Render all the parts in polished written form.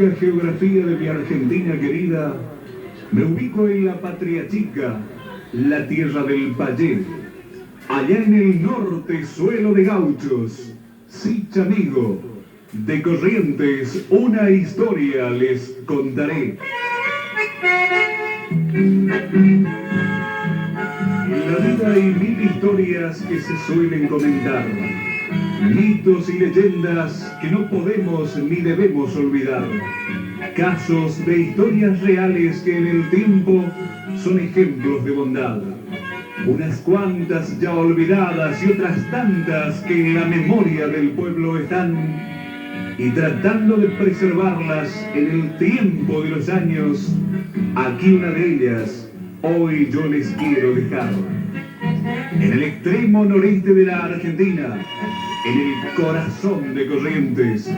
rica geografía de mi Argentina querida, me ubico en la patria chica, la tierra del Payé. Allá en el norte, suelo de gauchos, sí, amigo, de Corrientes, una historia les contaré. En la vida hay mil historias que se suelen comentar, mitos y leyendas que no podemos ni debemos olvidar, casos de historias reales que en el tiempo son ejemplos de bondad, unas cuantas ya olvidadas y otras tantas que en la memoria del pueblo están, y tratando de preservarlas en el tiempo de los años, aquí una de ellas hoy yo les quiero dejar. En el extremo noreste de la Argentina, en el corazón de Corrientes,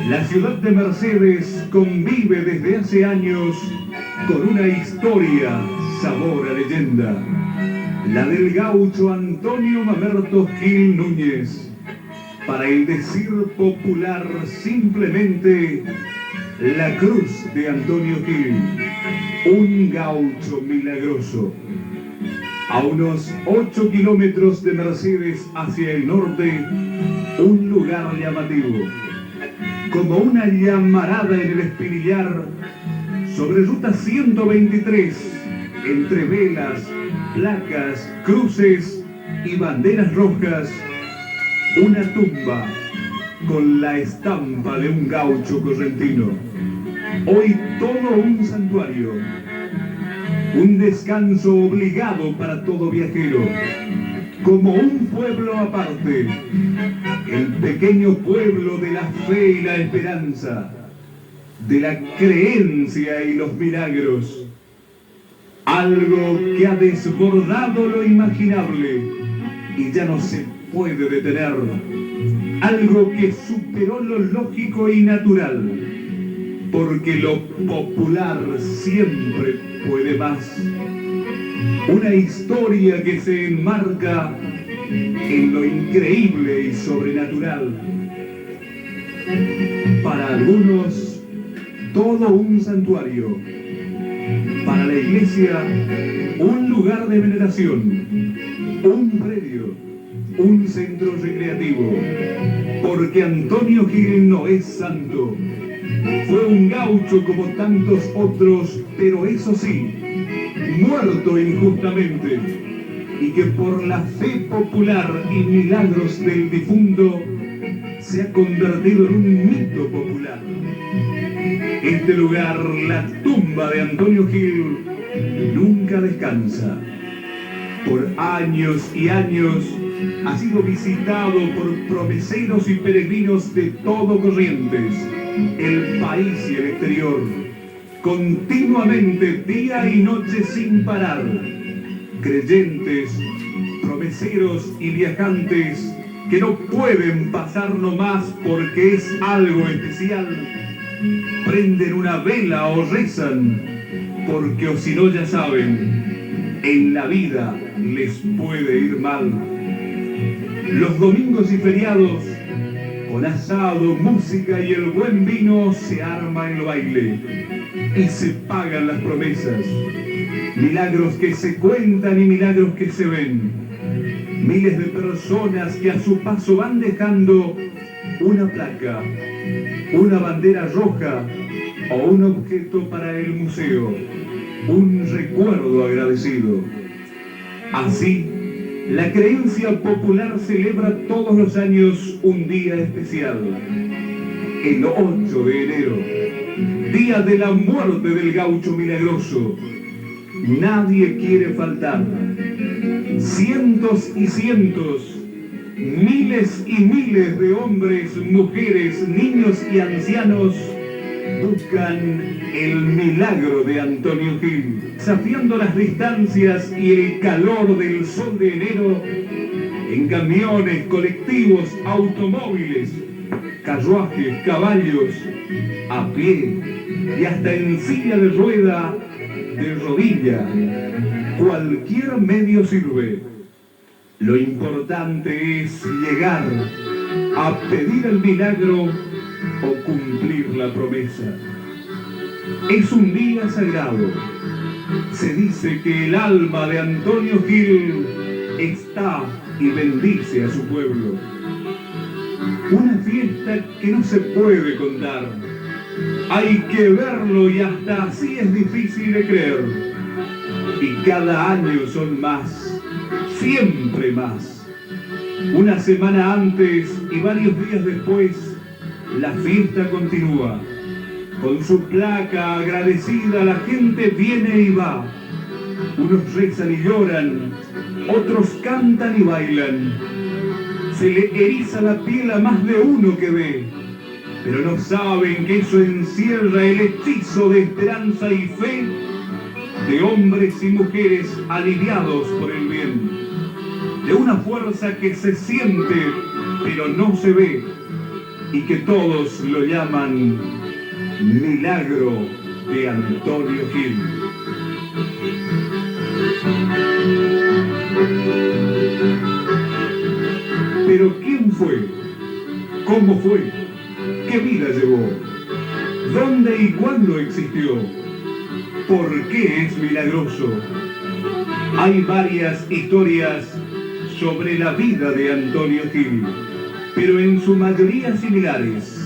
la ciudad de Mercedes convive desde hace años con una historia sabor a leyenda, la del gaucho Antonio Mamerto Gil Núñez, para el decir popular simplemente la cruz de Antonio Gil, un gaucho milagroso. A unos 8 kilómetros de Mercedes hacia el norte, un lugar llamativo, como una llamarada en el Espinillar, sobre ruta 123, entre velas, placas, cruces y banderas rojas, una tumba con la estampa de un gaucho correntino. Hoy todo un santuario, un descanso obligado para todo viajero, como un pueblo aparte, el pequeño pueblo de la fe y la esperanza, de la creencia y los milagros, algo que ha desbordado lo imaginable y ya no se puede detener, algo que superó lo lógico y natural, porque lo popular siempre puede más. Una historia que se enmarca en lo increíble y sobrenatural. Para algunos, todo un santuario. Para la iglesia, un lugar de veneración, un predio, un centro recreativo. Porque Antonio Gil no es santo. Fue un gaucho como tantos otros, pero eso sí, muerto injustamente, y que por la fe popular y milagros del difunto se ha convertido en un mito popular. Este lugar, la tumba de Antonio Gil, nunca descansa. Por años y años ha sido visitado por promeseros y peregrinos de todo Corrientes, el país y el exterior, continuamente, día y noche sin parar. Creyentes, promeseros y viajantes que no pueden pasar nomás porque es algo especial, prenden una vela o rezan, porque o si no ya saben, en la vida les puede ir mal. Los domingos y feriados, con asado, música y el buen vino, se arma el baile y se pagan las promesas. Milagros que se cuentan y milagros que se ven. Miles de personas que a su paso van dejando una placa, una bandera roja o un objeto para el museo, un recuerdo agradecido. Así, la creencia popular celebra todos los años un día especial, el 8 de enero, día de la muerte del gaucho milagroso. Nadie quiere faltar. Cientos y cientos, miles y miles de hombres, mujeres, niños y ancianos buscan el milagro de Antonio Gil, desafiando las distancias y el calor del sol de enero, en camiones, colectivos, automóviles, carruajes, caballos, a pie y hasta en silla de rueda, de rodilla. Cualquier medio sirve. Lo importante es llegar a pedir el milagro o cumplir la promesa. Es un día sagrado. Se dice que el alma de Antonio Gil está y bendice a su pueblo. Una fiesta que no se puede contar. Hay que verlo y hasta así es difícil de creer. Y cada año son más, siempre más. Una semana antes y varios días después, la fiesta continúa. Con su placa agradecida la gente viene y va. Unos rezan y lloran, otros cantan y bailan. Se le eriza la piel a más de uno que ve, pero no saben que eso encierra el hechizo de esperanza y fe de hombres y mujeres aliviados por el bien, de una fuerza que se siente pero no se ve y que todos lo llaman Milagro de Antonio Gil. Pero ¿quién fue? ¿Cómo fue? ¿Qué vida llevó? ¿Dónde y cuándo existió? ¿Por qué es milagroso? Hay varias historias sobre la vida de Antonio Gil, pero en su mayoría similares.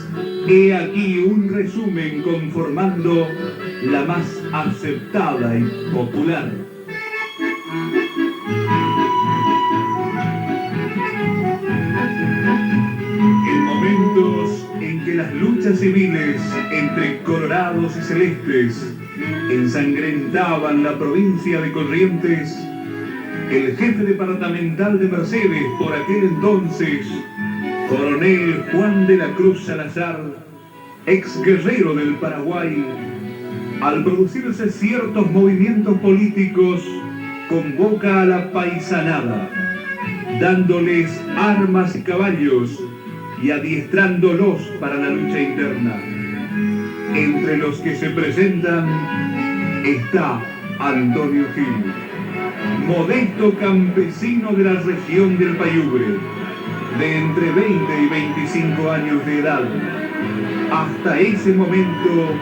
He aquí un resumen conformando la más aceptada y popular. En momentos en que las luchas civiles entre colorados y celestes ensangrentaban la provincia de Corrientes, el jefe departamental de Mercedes por aquel entonces, coronel Juan de la Cruz Salazar, ex guerrero del Paraguay, al producirse ciertos movimientos políticos, convoca a la paisanada, dándoles armas y caballos y adiestrándolos para la lucha interna. Entre los que se presentan está Antonio Gil, modesto campesino de la región del Payubre, de entre 20 y 25 años de edad, hasta ese momento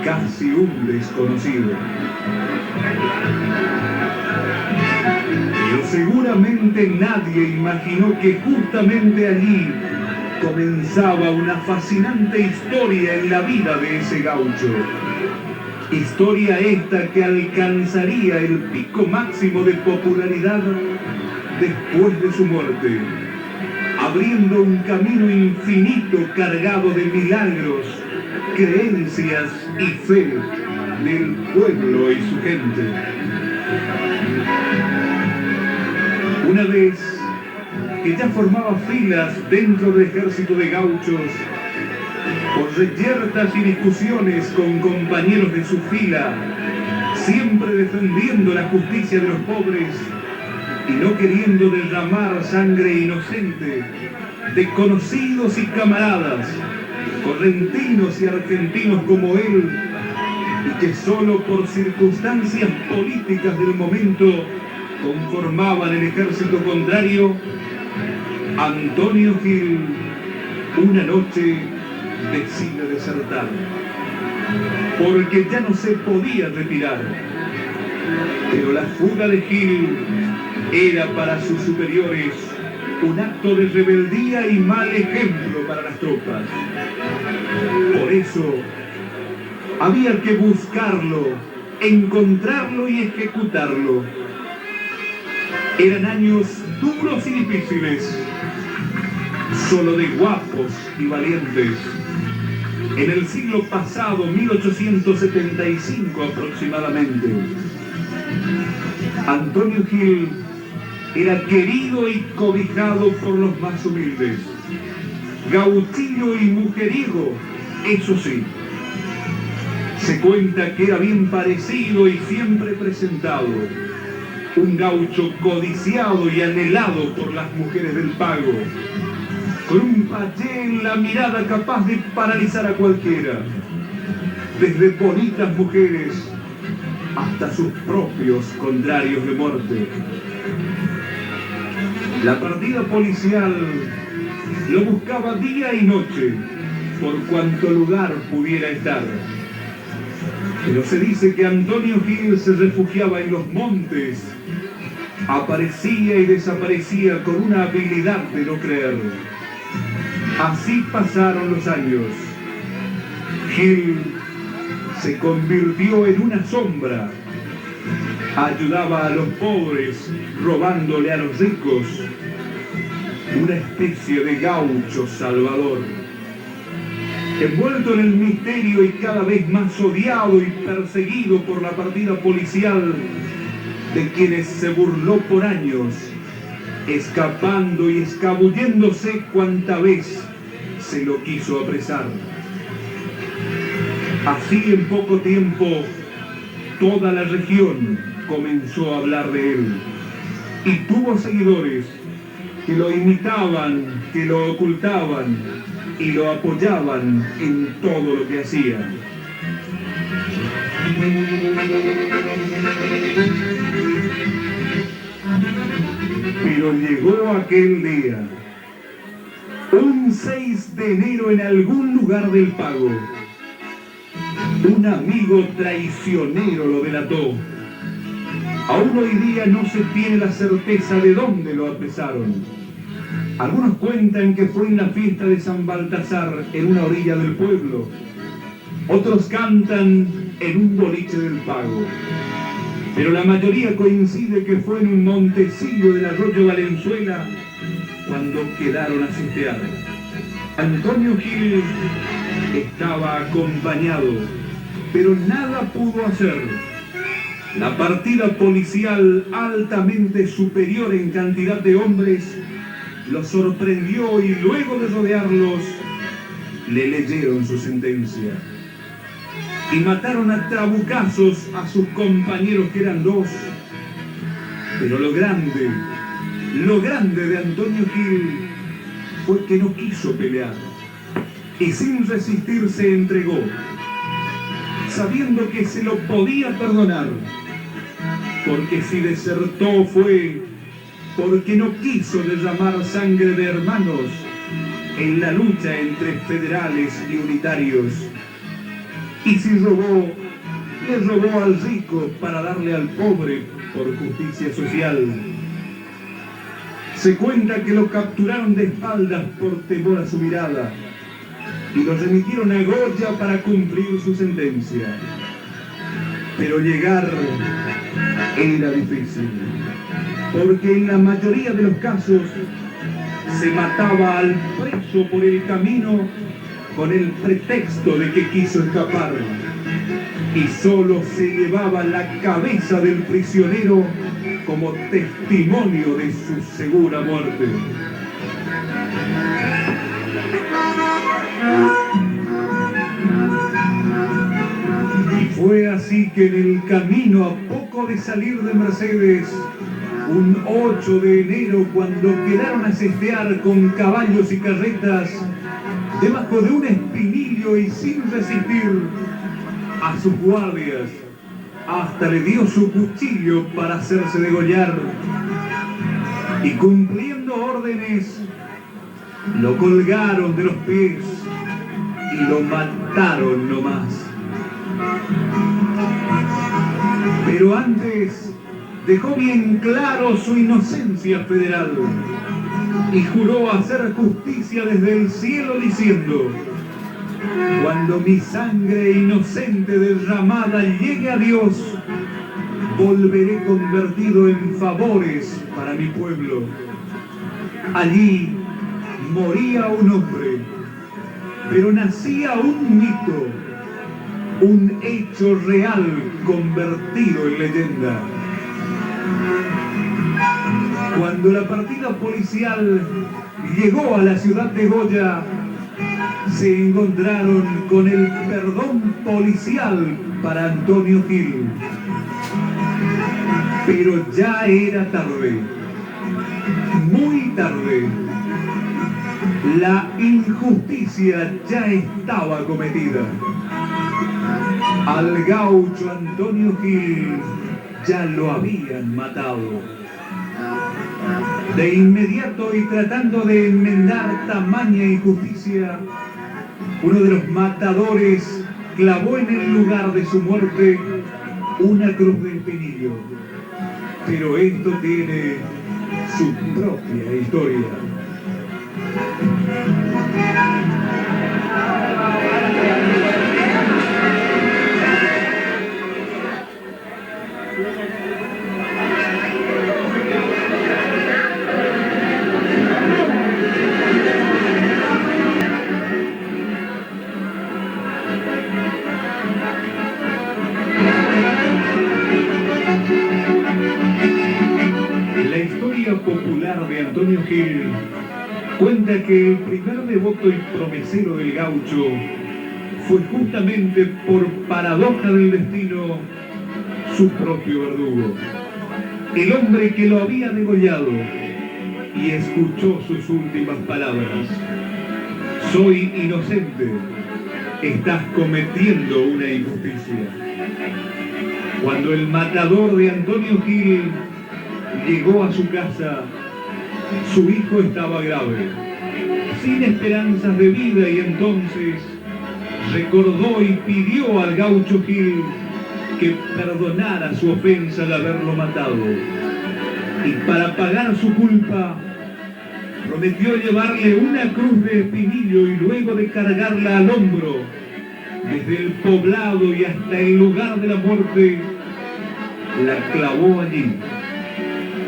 casi un desconocido. Pero seguramente nadie imaginó que justamente allí comenzaba una fascinante historia en la vida de ese gaucho. Historia esta que alcanzaría el pico máximo de popularidad después de su muerte, abriendo un camino infinito cargado de milagros, creencias y fe del pueblo y su gente. Una vez que ya formaba filas dentro del ejército de gauchos, por reyertas y discusiones con compañeros de su fila, siempre defendiendo la justicia de los pobres y no queriendo derramar sangre inocente, desconocidos y camaradas, correntinos y argentinos como él, y que solo por circunstancias políticas del momento conformaban el ejército contrario, Antonio Gil una noche decide desertar, porque ya no se podía retirar. Pero la fuga de Gil era para sus superiores un acto de rebeldía y mal ejemplo para las tropas. Por eso había que buscarlo, encontrarlo y ejecutarlo. Eran años duros y difíciles, solo de guapos y valientes. En el siglo pasado, 1875 aproximadamente, Antonio Gil era querido y cobijado por los más humildes, gauchillo y mujeriego, eso sí. Se cuenta que era bien parecido y siempre presentado, un gaucho codiciado y anhelado por las mujeres del pago, con un payé en la mirada capaz de paralizar a cualquiera, desde bonitas mujeres hasta sus propios contrarios de muerte. La partida policial lo buscaba día y noche, por cuanto lugar pudiera estar. Pero se dice que Antonio Gil se refugiaba en los montes, aparecía y desaparecía con una habilidad de no creer. Así pasaron los años. Gil se convirtió en una sombra. Ayudaba a los pobres, robándole a los ricos. Una especie de gaucho salvador. Envuelto en el misterio y cada vez más odiado y perseguido por la partida policial, de quienes se burló por años, escapando y escabulléndose cuanta vez se lo quiso apresar. Así en poco tiempo, toda la región comenzó a hablar de él y tuvo seguidores que lo imitaban, que lo ocultaban y lo apoyaban en todo lo que hacía. Pero llegó aquel día, un 6 de enero en algún lugar del Pago. Un amigo traicionero lo delató. Aún hoy día no se tiene la certeza de dónde lo apresaron. Algunos cuentan que fue en la fiesta de San Baltasar en una orilla del pueblo. Otros cantan en un boliche del Pago. Pero la mayoría coincide que fue en un montecillo del arroyo Valenzuela cuando quedaron a sitiar. Antonio Gil estaba acompañado, pero nada pudo hacer. La partida policial, altamente superior en cantidad de hombres, los sorprendió y luego de rodearlos, le leyeron su sentencia. Y mataron a trabucazos a sus compañeros, que eran 2. Pero lo grande de Antonio Gil fue que no quiso pelear. Y sin resistir se entregó, sabiendo que se lo podía perdonar. Porque si desertó fue porque no quiso derramar sangre de hermanos en la lucha entre federales y unitarios. Y si robó, le robó al rico para darle al pobre por justicia social. Se cuenta que lo capturaron de espaldas por temor a su mirada y lo remitieron a Goya para cumplir su sentencia. Pero llegar era difícil, porque en la mayoría de los casos se mataba al preso por el camino con el pretexto de que quiso escapar, y solo se llevaba la cabeza del prisionero como testimonio de su segura muerte. Y fue así que en el camino, a poco de salir de Mercedes, un 8 de enero, cuando quedaron a cestear con caballos y carretas, debajo de un espinillo y sin resistir a sus guardias, hasta le dio su cuchillo para hacerse degollar. Y cumpliendo órdenes, lo colgaron de los pies y lo mataron nomás. Pero antes dejó bien claro su inocencia federal y juró hacer justicia desde el cielo diciendo: cuando mi sangre inocente derramada llegue a Dios, volveré convertido en favores para mi pueblo. Allí moría un hombre, pero nacía un mito, un hecho real convertido en leyenda. Cuando la partida policial llegó a la ciudad de Goya, se encontraron con el perdón policial para Antonio Gil. Pero ya era tarde, muy tarde. La injusticia ya estaba cometida. Al gaucho Antonio Gil ya lo habían matado. De inmediato, y tratando de enmendar tamaña injusticia, uno de los matadores clavó en el lugar de su muerte una cruz de espinillo. Pero esto tiene su propia historia. La historia popular de Antonio Gil cuenta que el primer devoto y promesero del gaucho fue justamente, por paradoja del destino, su propio verdugo, el hombre que lo había degollado, y escuchó sus últimas palabras: soy inocente, estás cometiendo una injusticia. Cuando el matador de Antonio Gil llegó a su casa, su hijo estaba grave, sin esperanzas de vida, y entonces recordó y pidió al gaucho Gil que perdonara su ofensa al haberlo matado. Y para pagar su culpa, prometió llevarle una cruz de espinillo y luego de cargarla al hombro, desde el poblado y hasta el lugar de la muerte, la clavó allí.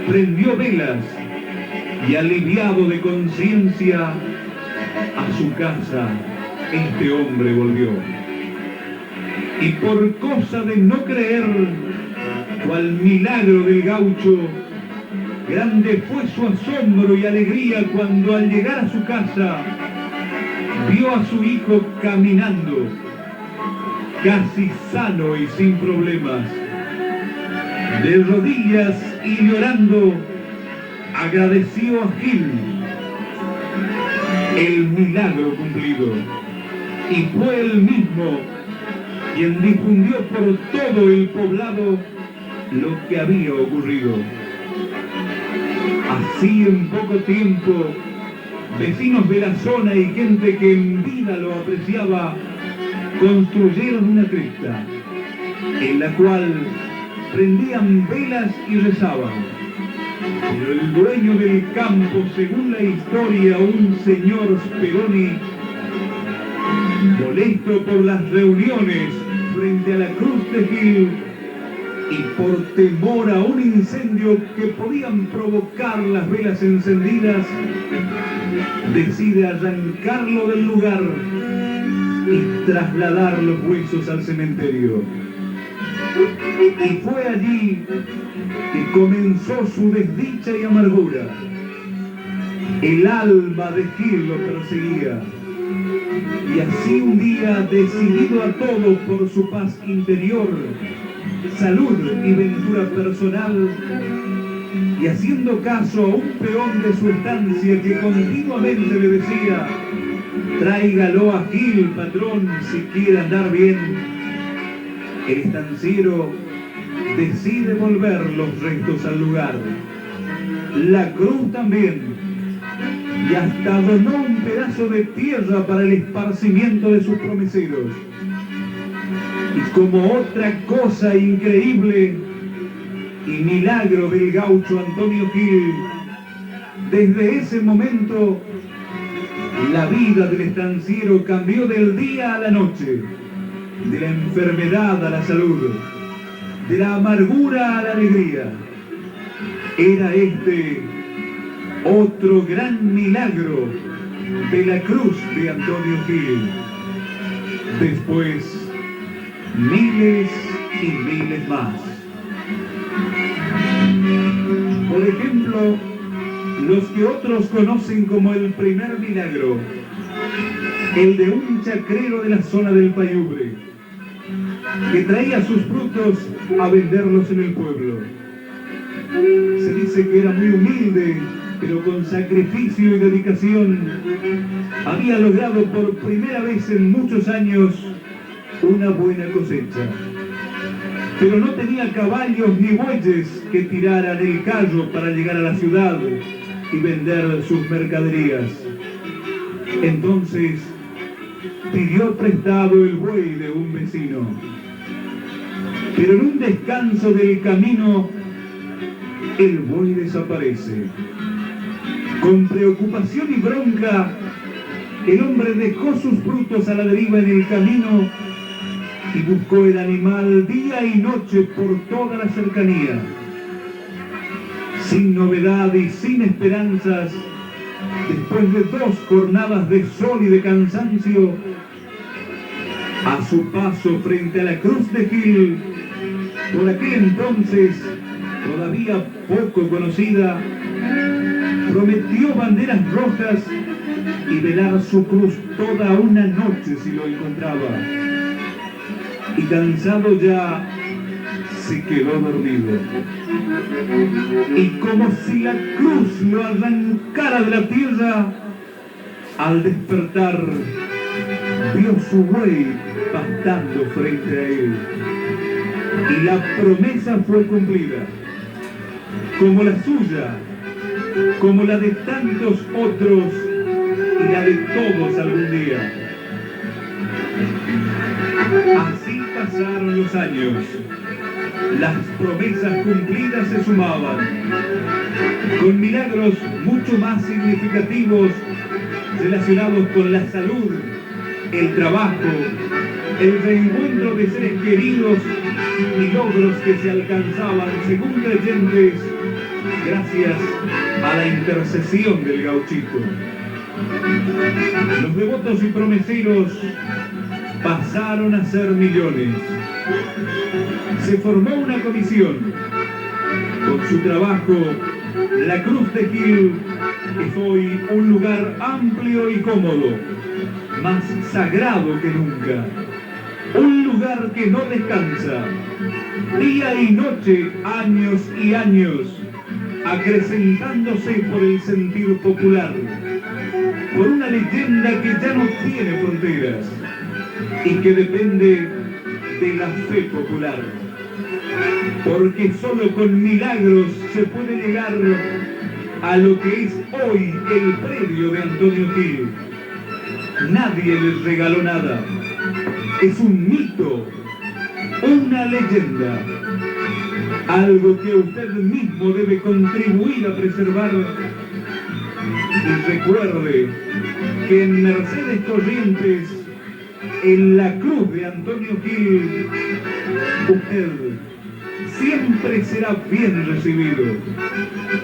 Prendió velas y, aliviado de conciencia, a su casa este hombre volvió. Y por cosa de no creer, cual milagro del gaucho, grande fue su asombro y alegría cuando, al llegar a su casa, vio a su hijo caminando, casi sano y sin problemas. De rodillas y llorando, agradeció a Gil el milagro cumplido, y fue él mismo quien difundió por todo el poblado lo que había ocurrido. Así, en poco tiempo, vecinos de la zona y gente que en vida lo apreciaba construyeron una cripta, en la cual prendían velas y rezaban. Pero el dueño del campo, según la historia, un señor Speroni, molesto por las reuniones frente a la cruz de Gil y por temor a un incendio que podían provocar las velas encendidas, decide arrancarlo del lugar y trasladar los huesos al cementerio. Y fue allí que comenzó su desdicha y amargura. El alma de Gil lo perseguía, y así un día, decidido a todo por su paz interior, salud y ventura personal, y haciendo caso a un peón de su estancia que continuamente le decía: tráigalo a Gil, patrón, si quiere andar bien, el estanciero decide volver los restos al lugar, la cruz también, y hasta donó un pedazo de tierra para el esparcimiento de sus promeseros. Y como otra cosa increíble y milagro del gaucho Antonio Gil, desde ese momento la vida del estanciero cambió del día a la noche, de la enfermedad a la salud, de la amargura a la alegría. Era este otro gran milagro de la cruz de Antonio Gil. Después, miles y miles más. Por ejemplo, los que otros conocen como el primer milagro, el de un chacrero de la zona del Payubre, que traía sus frutos a venderlos en el pueblo. Se dice que era muy humilde, pero con sacrificio y dedicación había logrado por primera vez en muchos años una buena cosecha. Pero no tenía caballos ni bueyes que tiraran el callo para llegar a la ciudad y vender sus mercaderías. Entonces pidió prestado el buey de un vecino. Pero en un descanso del camino, el buey desaparece. Con preocupación y bronca, el hombre dejó sus frutos a la deriva en el camino y buscó el animal día y noche por toda la cercanía. Sin novedad y sin esperanzas, después de 2 jornadas de sol y de cansancio, a su paso frente a la Cruz de Gil, por aquel entonces todavía poco conocida, prometió banderas rojas y velar su cruz toda una noche si lo encontraba. Y cansado ya, se quedó dormido. Y como si la cruz lo arrancara de la tierra, al despertar, vio su buey pastando frente a él. Y la promesa fue cumplida, como la suya, como la de tantos otros y la de todos algún día. Así pasaron los años. Las promesas cumplidas se sumaban, con milagros mucho más significativos relacionados con la salud, el trabajo, el reencuentro de seres queridos y logros que se alcanzaban, según creyentes, gracias a la intercesión del gauchito. Los devotos y promeseros pasaron a ser millones. Se formó una comisión. Con su trabajo, la Cruz de Gil es hoy un lugar amplio y cómodo, más sagrado que nunca. Un lugar que no descansa, día y noche, años y años, acrecentándose por el sentir popular, por una leyenda que ya no tiene fronteras y que depende de la fe popular. Porque solo con milagros se puede llegar a lo que es hoy el predio de Antonio Gil. Nadie les regaló nada. Es un mito, una leyenda, algo que usted mismo debe contribuir a preservar. Y recuerde que en Mercedes Corrientes, en la cruz de Antonio Gil, usted siempre será bien recibido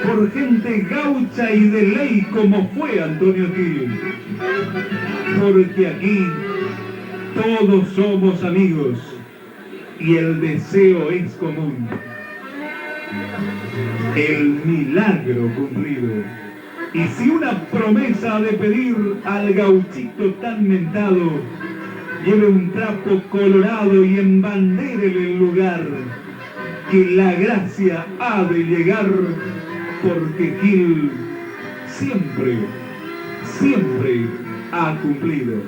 por gente gaucha y de ley como fue Antonio Gil, porque aquí todos somos amigos y el deseo es común. El milagro cumplido. Y si una promesa ha de pedir al gauchito tan mentado, lleve un trapo colorado y embandérele el lugar, que la gracia ha de llegar, porque Gil siempre, siempre ha cumplido.